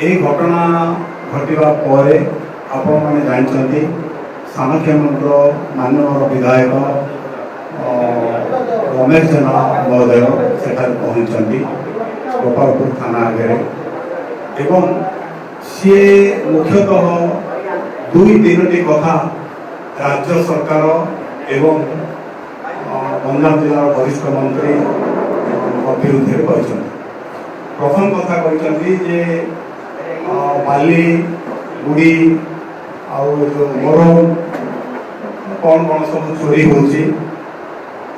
এই ঘটনা ঘটিবা পরে আপন মানে জানিଛନ୍ତି ସାନଖେମୁଣ୍ଡର ମାନ୍ୟବର ବିଧାୟକ ରମେଶ ଜେନା ମହୋଦୟ ସେଠାରେ ପହଞ୍ଚିଛନ୍ତି ଗୋପାଳପୁର ଥାନା ଆଗରେ ଏବଂ ସିଏ ମୁଖ୍ୟତଃ ଦୁଇ ତିନୋଟି କଥା ରାଜ୍ୟ ସରକାର ଏବଂ ଗଞ୍ଜାମ ଜିଲ୍ଲାର ବରିଷ୍ଠ ମନ୍ତ୍ରୀଙ୍କ ବିରୁଦ୍ଧରେ କହିଛନ୍ତି। ପ୍ରଥମ କଥା କହିଛନ୍ତି ଯେ ବାଲି ଗୁଡ଼ି ଆଉ ଯେଉଁ ମରମ କ'ଣ କ'ଣ ସବୁ ଚୋରି ହେଉଛି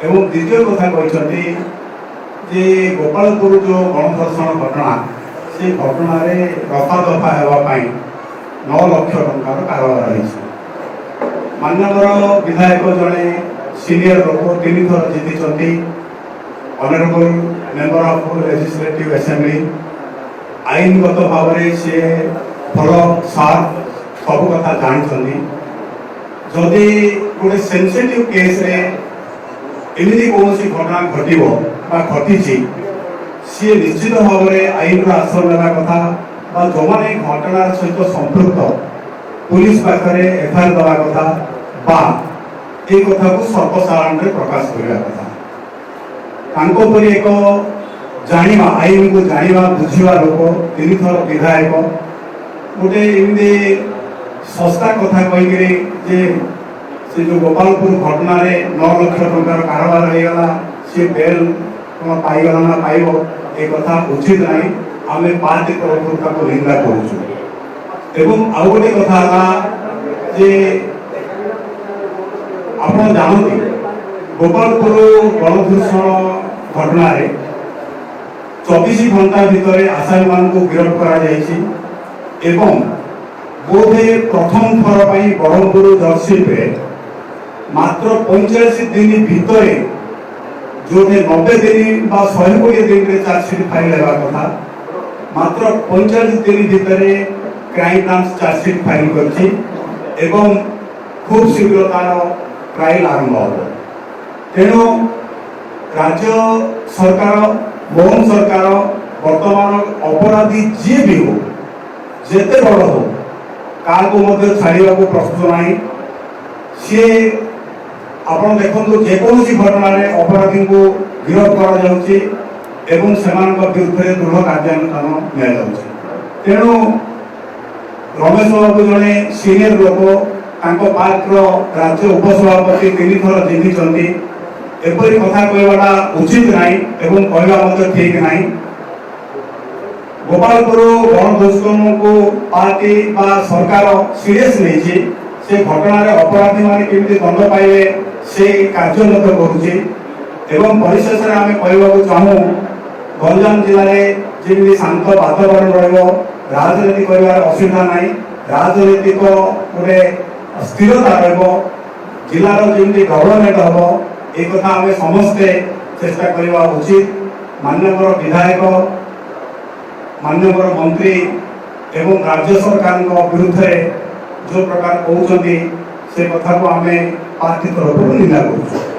ଏବଂ ଦ୍ୱିତୀୟ କଥା କହିଛନ୍ତି ଯେ ଗୋପାଳପୁର ଯେଉଁ ଗଣଧର୍ଷଣ ଘଟଣା ସେ ଘଟଣାରେ ରଫା ଦଫା ହେବା ପାଇଁ 9 ଲକ୍ଷ ଟଙ୍କାର କାରବାର ରହିଛି। ମାନ୍ୟବର ବିଧାୟକ ଜଣେ ସିନିୟର ଲୋକ 3 ଥର ଜିତିଛନ୍ତି honourable member of legislative assembly ଆଇନଗତ ଭାବରେ ସେ ଭଲ ସାର୍ ସବୁ କଥା ଜାଣିଛନ୍ତି। ଯଦି ଗୋଟେ ସେନ୍ସିଟିଭ୍ କେସ୍ରେ ଏମିତି କୌଣସି ଘଟଣା ଘଟିବ ବା ଘଟିଛି ସିଏ ନିଶ୍ଚିତ ଭାବରେ ଆଇନର ଆଶ୍ରୟ ନେବା କଥା ବା ଯେଉଁମାନେ ଘଟଣାର ସହିତ ସମ୍ପୃକ୍ତ ପୁଲିସ ପାଖରେ ଏଫଆଇଆର ଦେବା କଥା ବା এই কথাକୁ ସର୍ବସାଧାରଣରେ ପ୍ରକାଶ କରିବା କଥା। ତାଙ୍କ ପରି ଏକ ଜାଣିବା ଆଇନକୁ ଜାଣିବା ବୁଝିବା ଲୋକ 3 ଥର ବିଧାୟକ ଗୋଟେ ଏମିତି ଶସ୍ତା କଥା କହିକିରି ଯେ ସେ ଯେଉଁ ଗୋପାଳପୁର ଘଟଣାରେ 9 ଲକ୍ଷ ଟଙ୍କାର କାରବାର ହେଇଗଲା ସେ ବେଲ୍ କ'ଣ ପାଇଗଲା ନା ପାଇବ ଏ କଥା ଉଚିତ ନାହିଁ। ଆମେ ପାର୍ଟି ତରଫରୁ ତାକୁ ନିନ୍ଦା କରୁଛୁ। ଏବଂ ଆଉ ଗୋଟେ କଥା ହେଲା ଯେ ଆପଣ ଜାଣନ୍ତି ଗୋପାଳପୁର ଗଣଧର୍ଷଣ ଘଟଣାରେ 24 ଘଣ୍ଟା ଭିତରେ ଆସାମୀମାନଙ୍କୁ ଗିରଫ କରାଯାଇଛି ଏବଂ ବୋଧେ ପ୍ରଥମ ଥର ପାଇଁ ବ୍ରହ୍ମପୁର ଜର୍ସିପରେ ମାତ୍ର 45 ଦିନ ଭିତରେ ଯେଉଁଠି 90 ଦିନ ବା 120 ଦିନରେ ଚାର୍ଜସିଟ୍ ଫାଇଲ୍ ହେବା କଥା ମାତ୍ର 45 ଦିନ ଭିତରେ କ୍ରାଇମ୍ ବ୍ରାଞ୍ଚ ଚାର୍ଜସିଟ୍ ଫାଇଲ୍ କରିଛି ଏବଂ ଖୁବ୍ ଶୀଘ୍ର ତାର ट्रायल आरंभ हो। तेणु राज्य सरकार मोहन सरकार वर्तमान अपराधी जी भी हो जेते बड़ हो क्या छाड़ा को प्रस्तुत ना सी आप देखो जेको घटना अपराधी को गिरफ कर विरुद्ध दृढ़ कार्यानुष्ठान नि तेणु रमेश बाबू जड़े सीनियर लोक पार्टी राज्य उपसभापति 3 थर जीति एपरी कथा कहवाटा उचित नहीं एवं कहवा ठीक नहीं। गोपालपुर गणधर्षण को पार्टी बा सरकार सीरियस नहीं से घटना अपराधी माने केमिति दंड पाइबे से कार्य करुचे एवं परिशेष आम कहवा चाहूँ गंजाम जिले में जमी शांत वातावरण राजनीति कर असुविधा नहीं राजनीतिक गोटे स्थिरता जिलार जमी गवर्नमेंट हम एक कथा आम समस्ते चेष्टा करवा उचित। माननीय विधायक माननीय मंत्री एवं राज्य सरकार विरुद्ध जो प्रकार कहते से कथा को आम पार्टी तरफ निंदा कर।